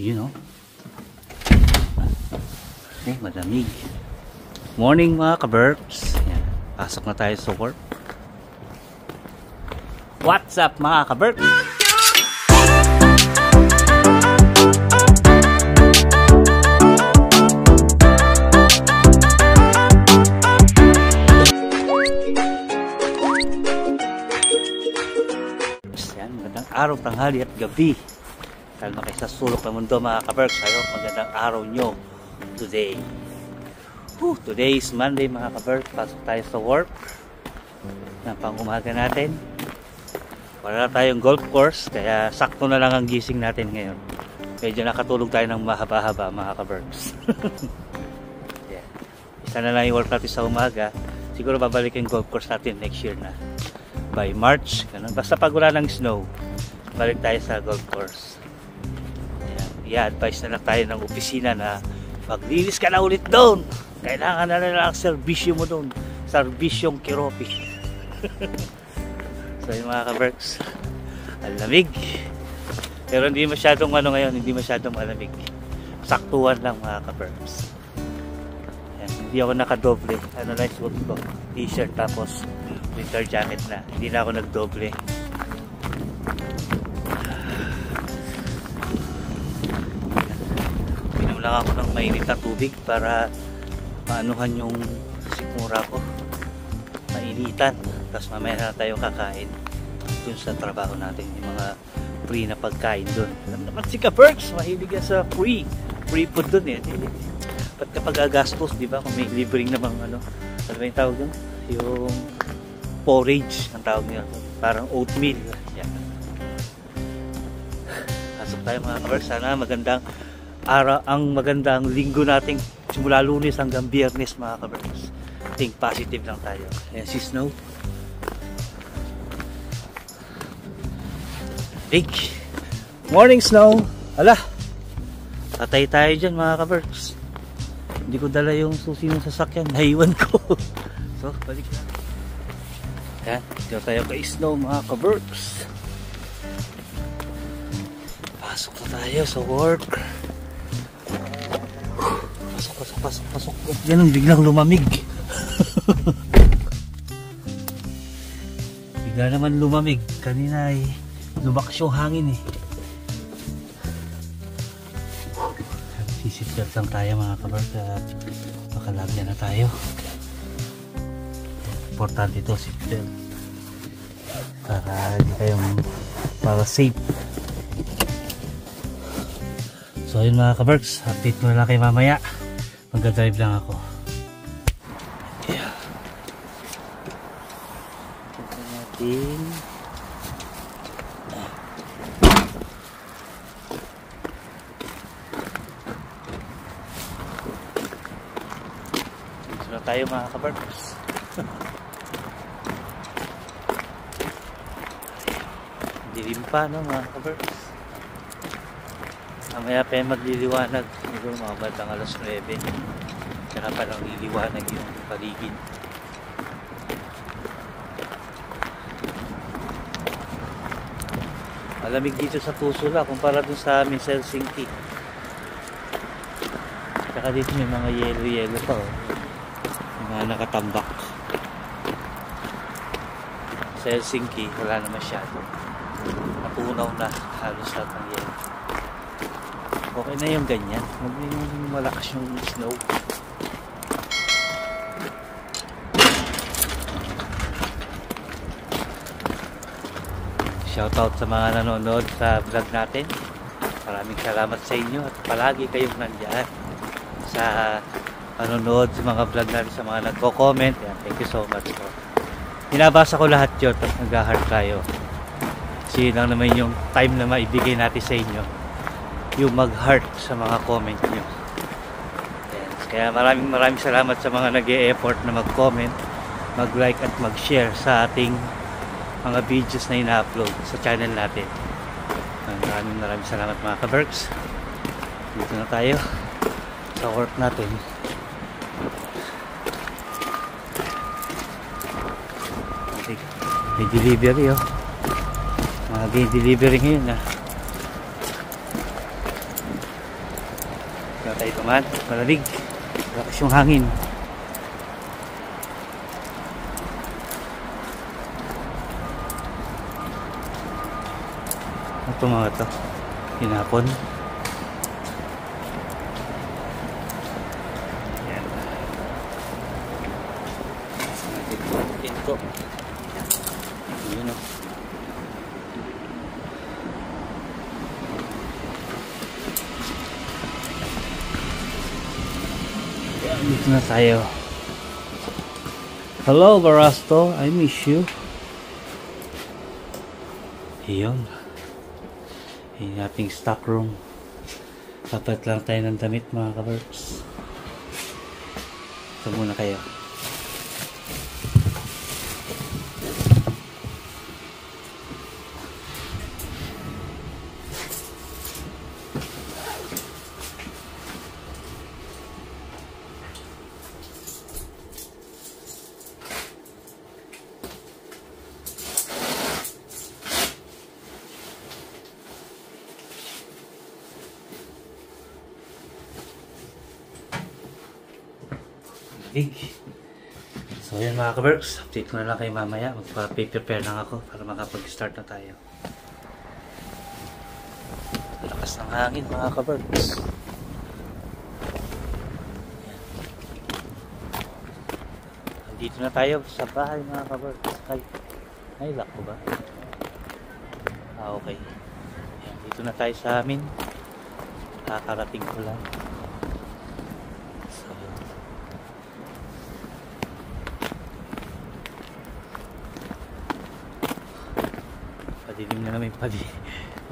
Yun, oh. Okay, malamig. Morning mga ka-burps. Yan. Pasok na tayo sa work. What's up mga ka-burps? Yan, magandang araw, tanghali at gabi. Dahil na kayo sa sulok ng mundo mga ka-burps. Magandang araw nyo today. Today is Monday mga ka-burps. Pasok tayo sa work ng pang-umaga natin. Wala tayong golf course, kaya sakto na lang ang gising natin ngayon. Medyo nakatulog tayo ng mahaba-haba mga ka-burps. Yeah. Isa na lang yung work natin sa umaga. Siguro babalik yung golf course natin next year na, by March, ganun. Basta pag wala ng snow, balik tayo sa golf course. I-advise na lang tayo ng opisina na maglinis ka na ulit doon. Kailangan na lang ang serbisyo mo doon. Serbisyong Kiropi. So yung mga ka-burps, ang lamig. Pero hindi masyadong ngayon, hindi masyadong malamig. Saktuhan lang mga ka-burps. Hindi ako nakadoble. Ano lang suot ko? T-shirt tapos winter jacket na. Hindi na ako nagdoble. Pinom lang ako ng mainit na tubig para maanuhan yung sikmura ko. Mainitan. Tapos mamaya na tayo kakain dun sa trabaho natin. Yung mga free na pagkain dun. Alam naman si ka-burps, mahilig yan sa free food dun eh. Ba't kapag agastos, di ba? Kung may libreng namang ano ba yung tawag dun? Yung porridge ang tawag nila. Parang oatmeal. Yan. Pasok tayo mga ka-burps. Sana magandang araw, ang magandang linggo nating simula Lunes hanggang Biyernes mga ka-burps. Think positive lang tayo. Ayan si Snow. Big morning Snow. Ala, patay tayo dyan mga ka-burps. Hindi ko dala yung susi ng sasakyan, naiwan ko. So balik na. Yan, dito tayo kay Snow mga ka-burps. Pasok na tayo sa work. Pasok. Yan ang biglang lumamig. Bigla naman lumamig. Kanina ay lumakas yung hangin eh. Sisipgat lang tayo mga ka-burps at makalagyan na tayo. Importante ito, seatbelt para hindi tayong para safe. So yun mga ka-burps, update mo na lang kayo mamaya. Mag-drive lang ako. Yeah. Ito natin. So tayo mga ka-burps. Dilim pa no mga ka-burps. Mamaya pa yung magliliwanag. Siguro mga batang alas 9. Tsaka palang liliwanag yung paligid. Malamig dito sa Pusula kumpara dun sa amin sa Helsinki. Tsaka dito may mga yelo pa oh. May mga nakatambak. Sa Helsinki wala na masyado. Napunaw na halos lahat ng yelo. Okay na yung ganyan. Maging malakas yung snow. Shoutout sa mga nanonood sa vlog natin. Maraming salamat sa inyo at palagi kayong nandiyan sa nanonood sa mga vlog natin, sa mga nagko-comment. Thank you so much po. Binabasa ko lahat yun at nag-heart tayo. Kasi yun lang naman yung time na maibigay natin sa inyo, yung mag-heart sa mga comment nyo. Yes. Kaya maraming salamat sa mga nag-e-effort na mag-comment, mag-like at mag-share sa ating mga videos na ina-upload sa channel natin. Maraming salamat mga ka-burps. Dito na tayo sa work natin. May delivery oh. Mga delivery ngayon ah. Tayo naman, malamig. Lakas yung hangin. Ito mga to, hinapon. Yan. Ito. Yun o. Dito na tayo. Hello Barasto, I miss you. Iyon. Yung ating stock room. Dapat lang tayo ng damit mga kabarks. Ito muna kayo. So yun mga kaberks, update ko na lang kayo mamaya. Magpa-prepare lang ako para makapag-start na tayo. Lakas ng hangin mga kaberks. Dito na tayo sa bahay mga kaberks. Ay lock ko ba? Okay. Yan, dito na tayo sa amin. Kakarating ko lang.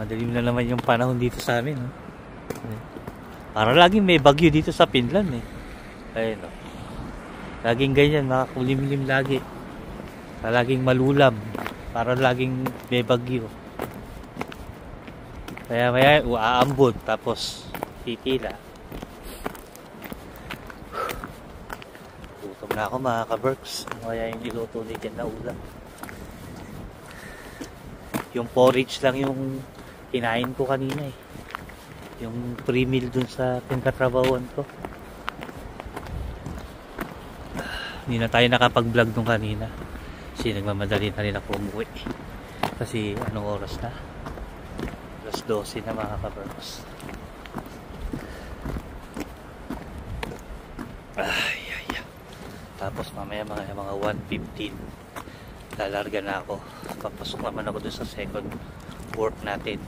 Madilim na naman yung panahon dito sa amin. Para laging may bagyo dito sa Finland eh. Ayun o. Laging ganyan, makakulimlim lagi. Laging malulam. Para laging may bagyo. Kaya maya uaambon tapos titila. Gutom na ako mga kaberks. Kaya yung niluto ni Jen na ulam. Yung porridge lang yung kinain ko kanina eh. Yung pre-meal dun sa pinakatrabahuan ko. Hindi na tayo nakapag-vlog dun kanina. Kasi nagmamadali na rin ako umuwi. Kasi anong oras na? Alas 12 na mga kaberks. Tapos mamaya mga 1:15 lalarga na ako. Papasok naman ako dun sa second work natin.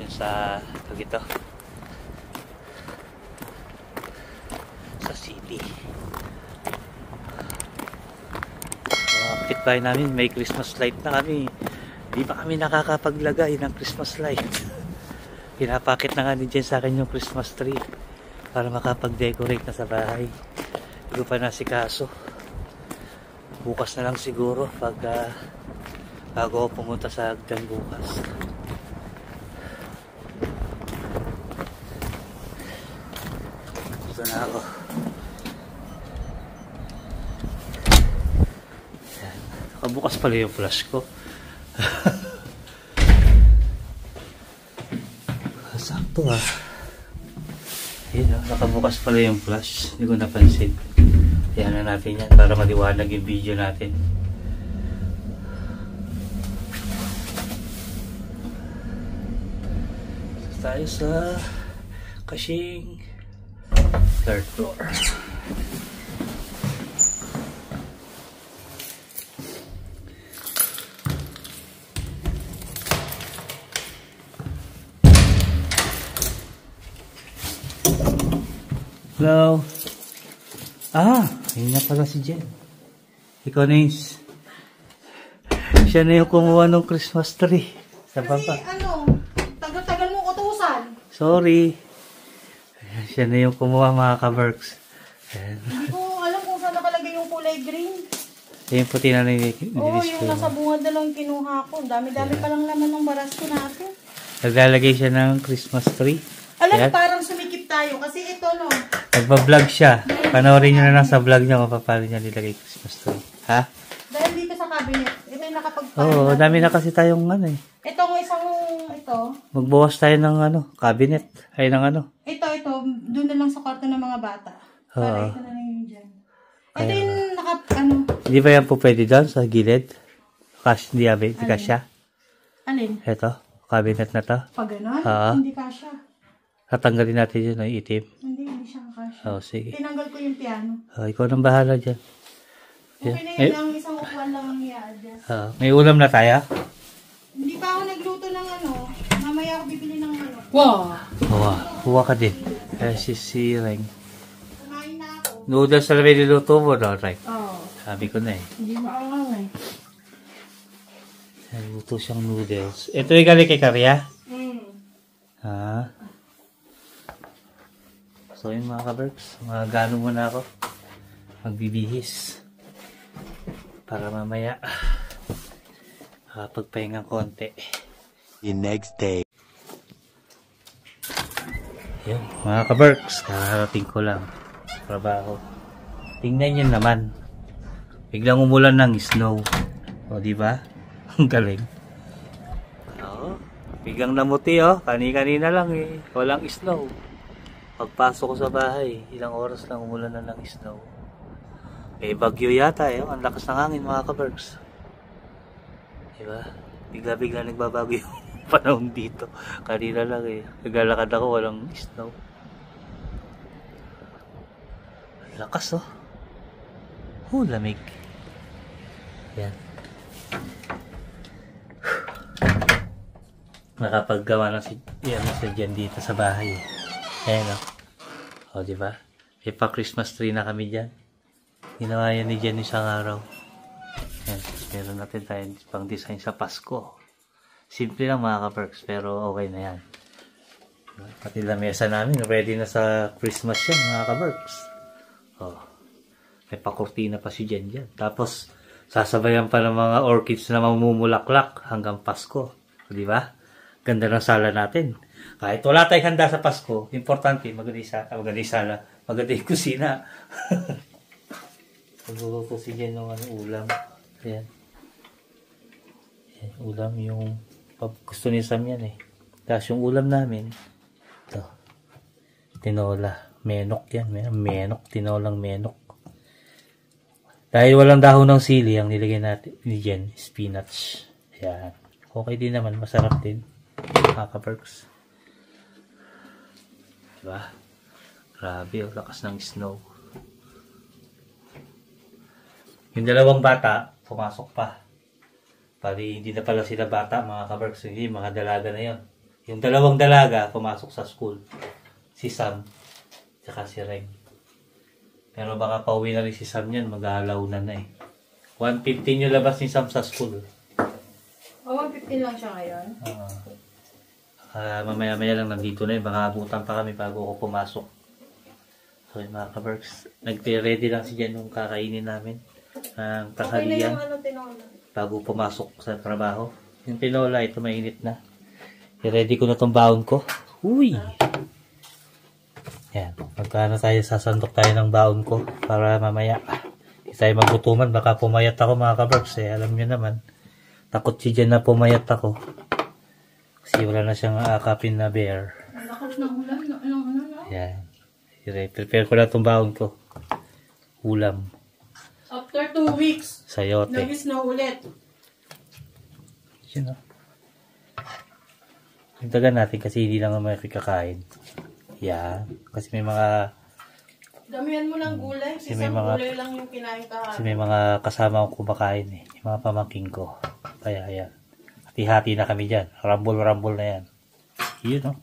Yun sa ito. Sa city. Kapitbahay namin may Christmas light na kami. Di ba kami nakakapaglagay ng Christmas light? Pinapakit na nga din dyan sa akin yung Christmas tree para makapag-decorate na sa bahay. Hindi ko pa nasikaso. Bukas na lang siguro pag bago ako pumunta sa Agdan bukas. Dito na ako. Nakabukas pala yung flash ko. Sakto ah. Ayun, nakabukas pala yung flash. Hindi ko napansin. Ayan na natin yan para maliwanag yung video natin. So, tayo sa Kashing third floor. Hello. Ayun na pala si Jen. Ikaw na yung... Siya na yung kumuha ng Christmas tree. Sa baba. Tagal-tagal mo utusan. Sorry. Siya na yung kumuha mga ka-works. Hindi ko alam kung saan nakalagay yung kulay green. Yung puti na Oo, yung nasa bungad na lang kinuha ko. Dami-dami pa lang naman ng barasto natin. Naglalagay siya ng Christmas tree. Alam, parang sumikip tayo. Kasi ito, no? Nagpa-vlog siya. Panoorin nyo na lang sa vlog niya kung paano niya nilagay Christmas tree. Ha? Dahil dito sa cabinet, ito yung nakapag-paano. Oo, dami na kasi tayong Itong isang, ito. Magbawas tayo ng cabinet. Ay, ng Ito, doon na lang sa kwarto ng mga bata. Para Oo. ito na lang yun dyan. Ito yung ano, Hindi ba yan po pwede doon sa gilid? Hindi kasya. alin? Ito, cabinet na to. Pag gano'n, Oo. hindi kasya. Tatanggalin natin yun ng itim. Hindi siya kasya. Oh, sige. Tinanggal ko yung piano. Ikaw nang bahala dyan. Okay na yun lang, isang upuan lang ang i-adjust. May ulam na tayo? Hindi pa ako nagluto ng ano. Mamaya ako bibili ng ano. Huwa ka din. Si Reng. Kumain na ako. Noodles na may niluto mo, no, Reng? Oo. Sabi ko na eh. Hindi maangang eh. Nagluto siyang noodles. Ito yung galing kay Karya? Ha? So yun mga kaberks, magano muna ako. Magbibihis. Para mamaya makapagpahingang konti. The next day. Yun, mga kaberks, kakarating ko lang. Trabaho. Tingnan nyo naman. Biglang umulan ng snow. O, di ba? Ang galing. Oo. Biglang namuti, oh. Kani-kanina lang, eh. Walang snow. Pagpasok ko sa bahay, ilang oras lang umulan na ng snow. Eh, bagyo yata, eh. Ang lakas ng hangin, mga kaberks. Di ba? Bigla-bigla nagbabago yung panahon dito. Kanina lang, eh. Naglalakad ako, walang snow. Lakas, oh. Lamig. Yan. Nakapaggawa na si Jen dito sa bahay. Ayan, o. O, diba? May pa-Christmas tree na kami dyan. Ginawa yan ni Jen isang araw. Ayan. Meron natin tayo pang design sa Pasko. Simple lang mga ka-perks, pero okay na yan. Pati lamesa namin, ready na sa Christmas yan mga ka-perks. O. May pa-kurtina pa si Jen dyan. Tapos, sasabayan pa ng mga orchids na mamumulaklak hanggang Pasko. O, diba? Ganda ng sala natin. Kahit wala tayong handa sa Pasko, importante, maganda yung kusina. Magluluto si Jen ng ulam. Ayan. Ayan. Ulam yung gusto ni Sam yan eh. Tapos yung ulam namin, ito. Tinola. Menok yan. Menok. Tinolang menok. Dahil walang dahon ng sili, ang nilagay natin ni Jen, spinach. Ayan. Okay din naman. Masarap din. Kaka-perks. Diba? Grabe, oh, lakas ng snow. Yung dalawang bata, pumasok pa. Pari hindi na pala sila bata, mga ka-perks. Hindi, mga dalaga na yon. Yung dalawang dalaga, pumasok sa school. Si Sam, tsaka si Reng. Pero baka pauwi na rin si Sam yan, mag-aalaw na eh. 1:15 yung labas ni Sam sa school. 1:15 lang siya ngayon? Mamaya-maya lang nandito na yun. Baka abutan pa kami bago ako pumasok. So yun mga ka-perks. Nag-ready lang si Jen nung kakainin namin. Ang tanghalian. Tinola? Bago pumasok sa trabaho. Yung tinola, ito mainit na. I-ready ko na tong baon ko. Uy! Yan. Magkano tayo, sasandok tayo ng baon ko para mamaya. Hindi tayo magutuman. Baka pumayat ako mga ka-perks. Alam nyo naman. Takot si Jen na pumayat ako. Kasi wala na siyang aakapin na bear. Ang lakas ng ulam. Yan. I-prepare ko na itong baon ko. Ulam. After 2 weeks, Sayote. nag-snow ulit. Yun o. Hintagan natin kasi hindi lang naman kakain. Yan. Kasi may mga... Damihan mo ng gulay. Kasi Isang may mga- gulay lang yung kinain kahapon. Kasi may mga kasama akong kumakain eh. Yung mga pamangking ko. Kaya yan. Hati-hati na kami dyan. Rambol-rambol na yan. Yun o.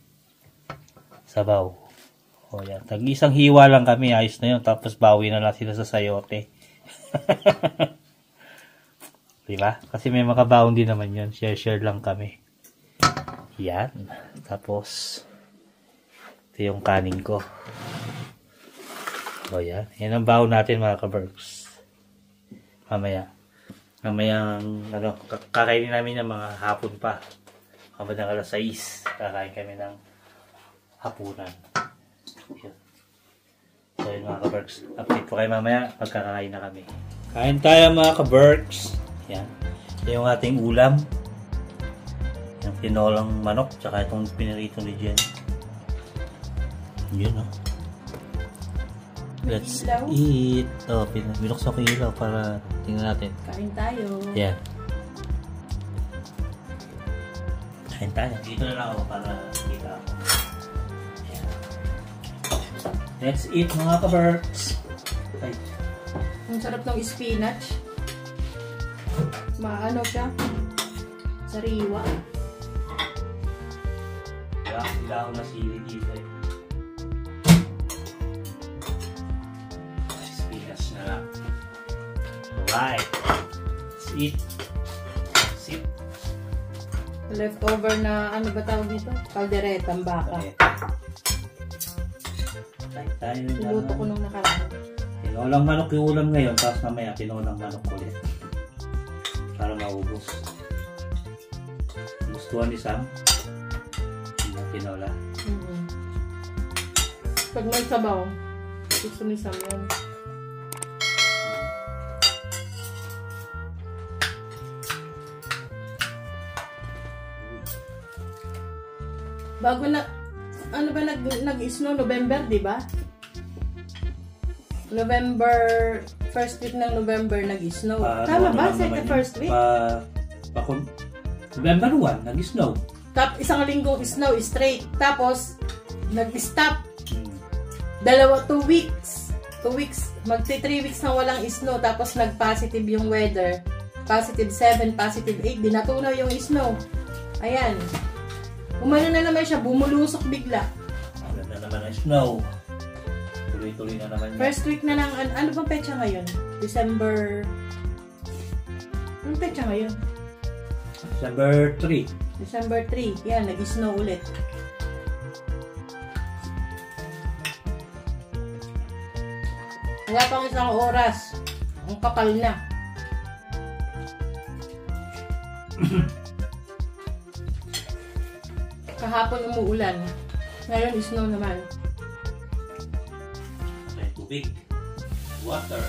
Sabaw. O yan. Tag-isang hiwa lang kami. Ayos na yun. Tapos bawi na lang sila sa sayote. Diba? Kasi may makabaon din naman yun. Share-share lang kami. Yan. Tapos ito yung kanin ko. O yan. Yan ang baon natin mga ka-berks. Mamaya. Mamayang kakainin namin ng mga hapon pa. Kapag ng alas 6, kakain kami ng hapunan. Yun. So yun mga ka-berks. Update po kayo mamaya pagkakain na kami. Kain tayo mga ka-berks. Yan. Ito yung ating ulam. Yung tinolang manok. Tsaka itong pinirito ni Jen. Yun o. Let's ilaw. eat. Oh, binuksan ko yung ilaw para tingnan natin. Kain tayo. Yeah. Kain tayo. Dito na lang ako para kita ako. Yeah. Let's eat mga ka-Berks. Ay. Ang sarap ng spinach. Maano siya? Sariwa. Wala ako na sili dito eh. Spinach na lang. Alright. Let's eat. Sip. Leftover na, ano ba tawag dito? Kalderetang baka. Kain tayo na lang. Luto ko nung nakaraan. Tinolang manok yung ulam ngayon, tapos mamaya tinolang manok ulit. Para maubos. Gustuhan ni Sam. Tinola. Pag may sabaw, gusto ni Sam yan. Bago na, ano ba nag-snow? November, di ba? November, first week ng November nag-snow. Tama ba? Second first week? November 1, nag-snow. Isang linggong snow straight. Tapos, nag-stop. 2 weeks. 2 weeks. Magti 3 weeks nang walang snow. Tapos, nag-positive yung weather. Positive 7, positive 8. Dinatunaw yung snow. Ayan. Umano na naman siya. Bumulusok bigla. Agad na naman ang snow. Tuloy-tuloy na naman. First week na lang. Ano bang petsa ngayon? December... Anong petsa ngayon? December 3. December 3. Yan, nag-snow ulit. Wala pang isang oras. Ang kapal na. Kahapon umuulan. Ngayon, snow naman. May tubig. Water.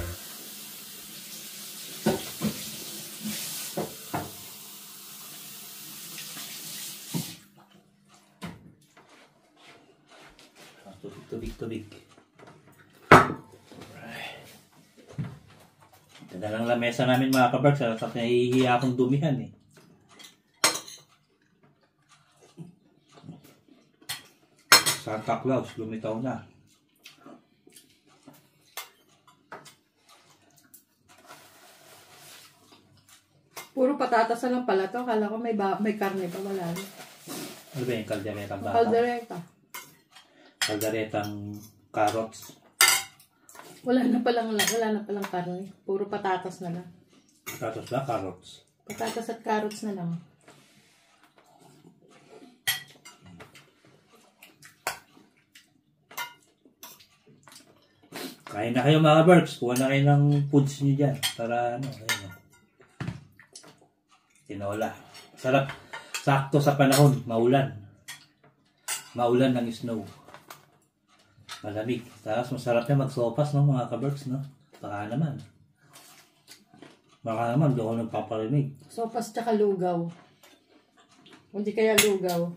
Tubig. Ito na lang lamesa namin mga ka-Berks. Tapos nahihiya akong dumihan eh. Santa Claus, lumitaw na. Puro patatas na lang pala to. Kala ko may karne pa. Wala. Ano ba yung kalderetang baka? Kaldereta. Kalderetang carrots. Wala na palang karne. Puro patatas na lang. Patatas ba? Carrots. Patatas at carrots na lang. Kain na kayo mga Berks. Kuha na kayo ng foods nyo dyan. Para ano. Ayun, tinola. Sarap. Sakto sa panahon. Maulan. Maulan ng snow. Malamig. Tapos masarap na magsopas no mga ka-Berks no. Baka naman doon ako nagpaparinig. Sopas tsaka lugaw. Hindi kaya lugaw.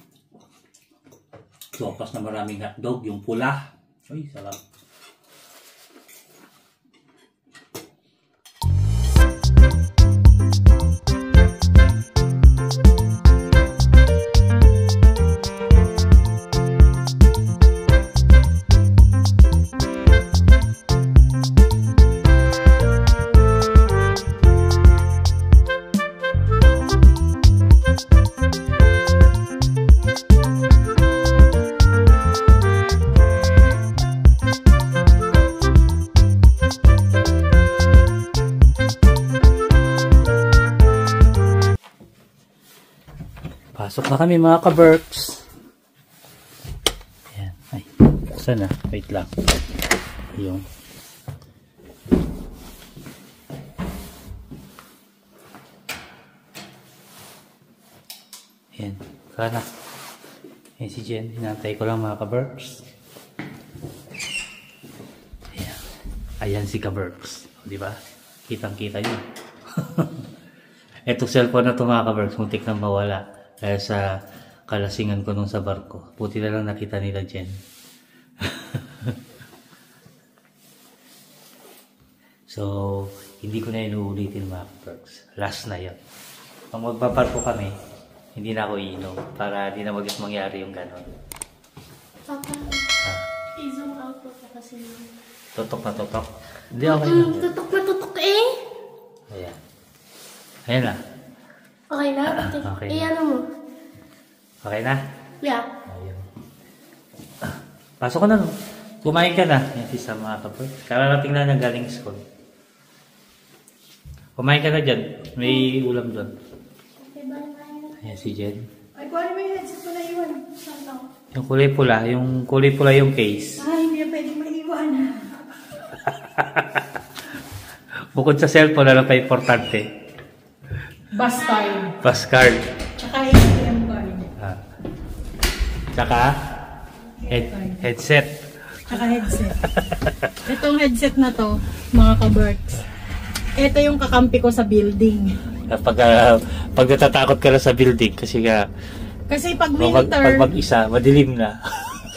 Sopas na maraming hotdog. Yung pula. Ay, sarap. Pasok na kami mga ka-Berks. Ayan. Ay, buksan na. Wait lang. Yung. Ayan. Sana. Ayan si Jen. Hinantay ko lang mga ka-Berks. Ayan. Ayan si ka-Berks. Diba? Kitang-kita yun. Etong cellphone na ito mga ka-Berks. Muntik nang mawala. Kaya sa kalasingan ko nung sa barko. Buti na lang nakita nila Jen. So, hindi ko na inuulitin mga kaberks. Last na yun. Pag magbabarko kami, hindi na ako iinom para di na mangyari yung gano'n. Papa, i-zoom out po kasi. Tutok na tutok. Hindi, okay na. Tutok na tutok eh. Ayan. Ayan na. Okay na? Okay. Ano mo? Okay na? Yeah. Ayun. Pasok ka na, no? Kumain ka na. Yan si Sam mga kaberks. Kararating na ng galing school. Kumain ka na dyan. May ulam doon. Okay, bye-bye. Ayan si Jen. Ay, kung ano may headset ko na iwan. Saan ako? Yung kulay pula yung case. Ay, hindi na pwedeng maiwan. Bukod sa cellphone, ano pa importante? Bus card. Bus card. Tsaka ATM card. Tsaka headset. Tsaka headset. Itong headset na to, mga kaberks. Ito yung kakampi ko sa building. Pag natatakot ka na sa building, kasi pag winter, pag mag-isa, madilim na.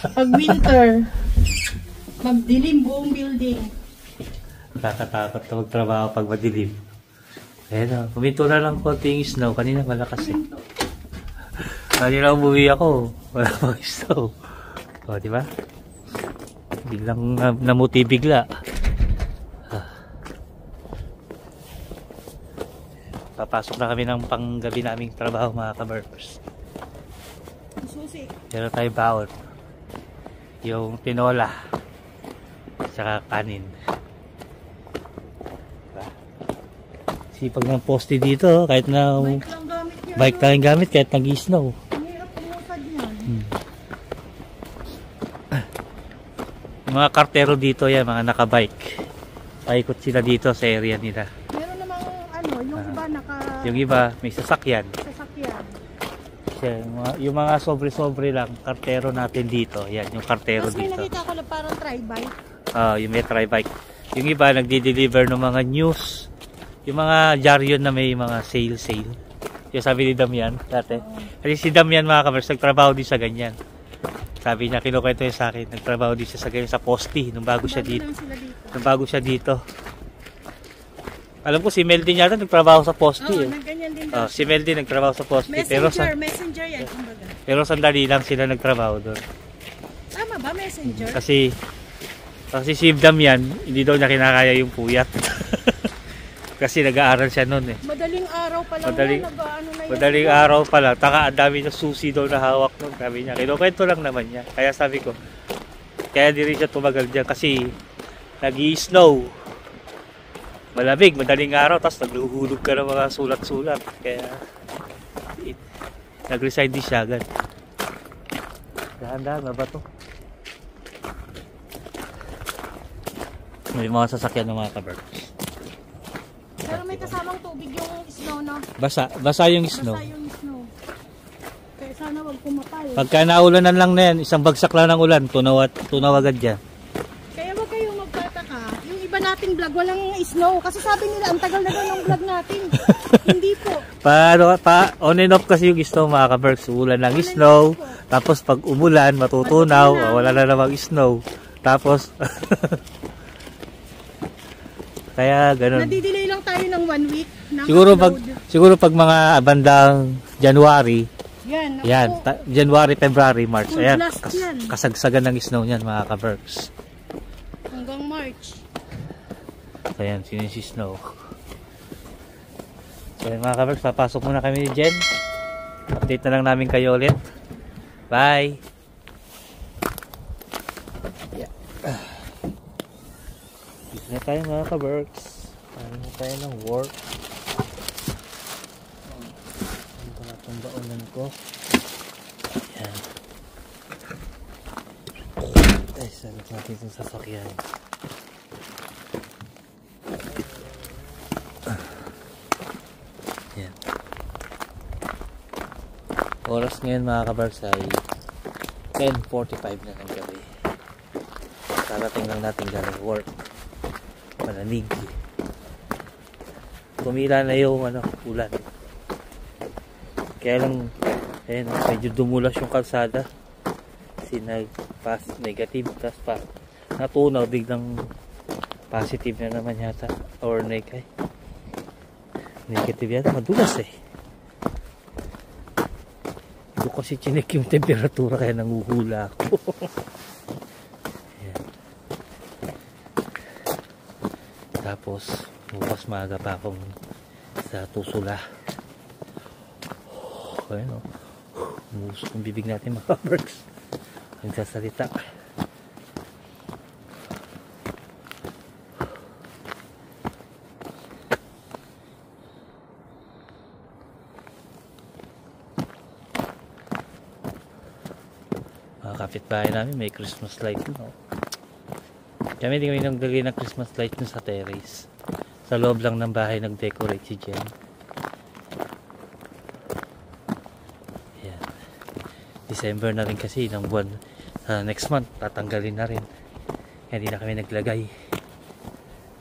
pag winter, magdilim buong building. Nakakatakot na magtrabaho pag madilim. Ayan o, puminto na lang konting snow. Kanina malakas eh. Kanina umuwi ako, wala pang snow. O, diba? Biglang namuti bigla. Papasok na kami ng panggabi naming trabaho mga kaberks. Susi. Meron tayo baon. Yung tinola. Saka kanin. Diba? Sipag ng poste dito kahit na Bike lang gamit niya. bike lang yung gamit kahit nag-snow. Ang hirap pumusad niyan. Yung mga kartero dito yan, mga nakabike. Paikot sila dito sa area nila. Meron namang yung iba Yung iba may sasakyan. sasakyan. Yung mga sobre-sobre lang, kartero natin dito. Yan, yung kartero Tapos may dito. nakita ko na parang tri-bike. Yung may tri-bike. Yung iba nagdi-deliver ng mga news. Yung mga jaryon na may mga sale. Yung sabi ni Damian dati. Kasi si Damian mga kaberks, nagtrabaho din sa ganyan. Sabi niya, kinukwento niya sa akin, nagtrabaho din siya sa ganyan sa poste nung bago siya dito. Nung bago siya dito. Alam ko si Mel din yata nagtrabaho sa poste. Oo, ganyan din daw. Si Mel din nagtrabaho sa poste. Messenger yan, kumbaga. Pero sandali lang sila nagtrabaho doon. Tama ba, messenger? Kasi si Damian, hindi daw niya kinakaya yung puyat. Kasi nag-aaral siya noon eh. Madaling araw pa lang Madaling araw pa lang. Taka, ang dami na susi daw na hawak noon. Sabi niya, kinukwento lang naman niya. Kaya sabi ko, kaya di rin siya tumagal dyan kasi nag-i-snow. Malamig, madaling araw, tapos nagluhulog ka ng mga sulat-sulat. Kaya nag-resign din siya agad. Dahan-dahan, mabato. May mga sasakyan ng mga kaberks. Pero may kasamang tubig yung snow, no? Basa yung snow. Basta yung snow. Kaya sana wag pumapal. Pagka naulanan lang na yan, isang bagsak lang ng ulan, tunaw agad dyan. Kaya wag kayong magtataka. Yung iba nating vlog, walang snow. Kasi sabi nila, ang tagal na daw ng vlog natin. Hindi po. On and off kasi yung snow mga kaberks. Ulan ng snow. Tapos pag umulan, matutunaw. Wala na namang snow. Tapos, kaya ganun. Nadidelay lang tayo ng 1 week. Siguro pag mga bandang January, yan, January, February, March. Full Ayan, blast yan. kasagsagan ng snow niyan mga kaberks. Hanggang March. Ayan, si snow. So mga kaberks, papasok muna kami ni Jen. Update na lang namin kayo ulit. Bye! Yeah. Dito na tayo mga kaberks. Paano na tayo ng work. Ito na itong baonan ko. Ayan. Ay, sagot natin itong sasakyan. Ayan. Oras ngayon mga kaberks ay 10:45 na ng gabi. Karating lang natin galing work. Malamig. Tumila na yung ulan. Kaya lang medyo dumulas yung kalsada. Kasi nag-pass negative, tapos pa natunaw, biglang Positive na naman yata. Or negative. Negative yata. Madulas eh. Hindi ko kasi chinek yung temperatura kaya nanguhula ako. Ayan. Tapos bukas maaga pa akong sa Tusula. Ayan o. Umusok ang bibig natin mga kaberks. Ang sasalita. Kapitbahay namin may Christmas light no? Kami hindi kami naglagay ng Christmas light dun sa terrace. Sa loob lang ng bahay nag-decorate si Jen. Ayan. December na rin kasi ng buwan. Next month tatanggalin na rin. Kaya hindi na kami naglagay.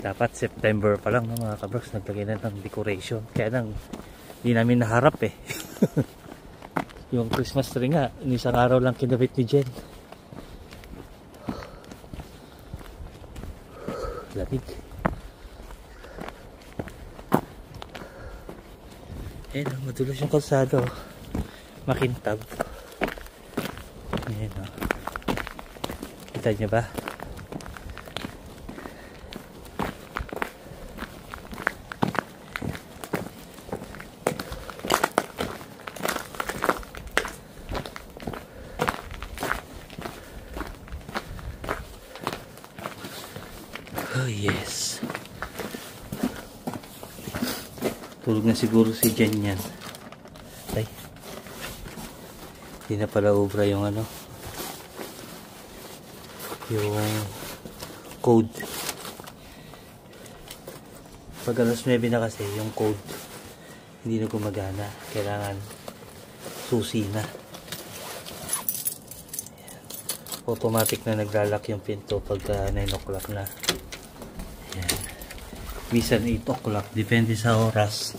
Dapat September pa lang no, mga kabraks naglagay na ng decoration. Kaya nang hindi namin naharap eh. Yung Christmas tree nga, isang araw lang kinabit ni Jen. Lamig. Ayan, madulas yung kalsado. Makintab. Ayan o. Kita nyo ba? Oh yes. Tulog na siguro si Jen yan. Ay. Hindi na pala obra yung ano. Yung code. Pag alas 9 na kasi yung code hindi na gumagana. Kailangan susi na. Automatic na naglalak yung pinto pagka 9 o'clock na. Ayan. Minsan 8 o'clock. Depende sa oras.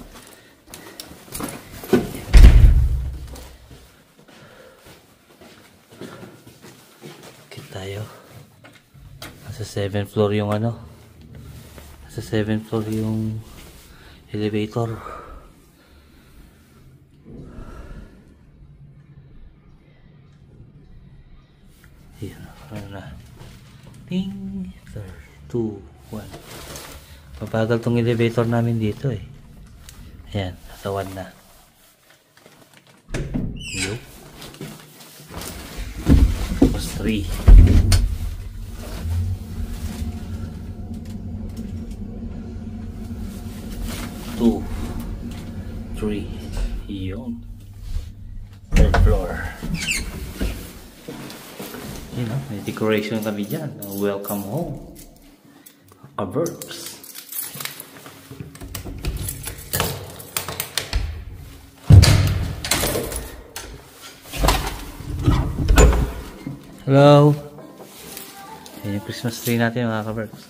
Kita tayo. Nasa 7th floor yung ano. Nasa 7th floor yung elevator. Ayan. Ano na. Ting. 3, 2, 1. Mabagal tong elevator namin dito eh. Ayan, nasa 1 na. Yup. Tapos 3. 2, 3. Yun. 3rd floor. You know, may decoration kami dyan. Welcome home. Kaberks. Hello. Ayan yung Christmas tree natin mga kaberks.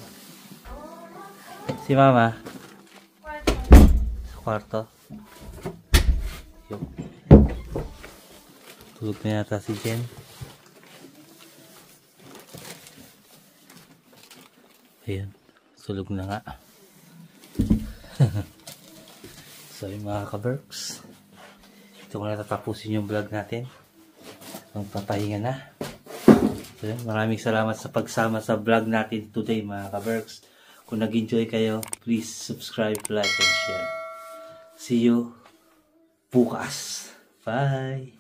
Si Mama. Sa kwarto. Yung. Tulog na yata si Jen. Ayan. Tulog na nga. So yung mga kaberks. Ito ko na tatapusin yung vlog natin. Magpapahinga na. So, maraming salamat sa pagsama sa vlog natin today mga kaberks. Kung nag-enjoy kayo, please subscribe, like, and share. See you bukas. Bye!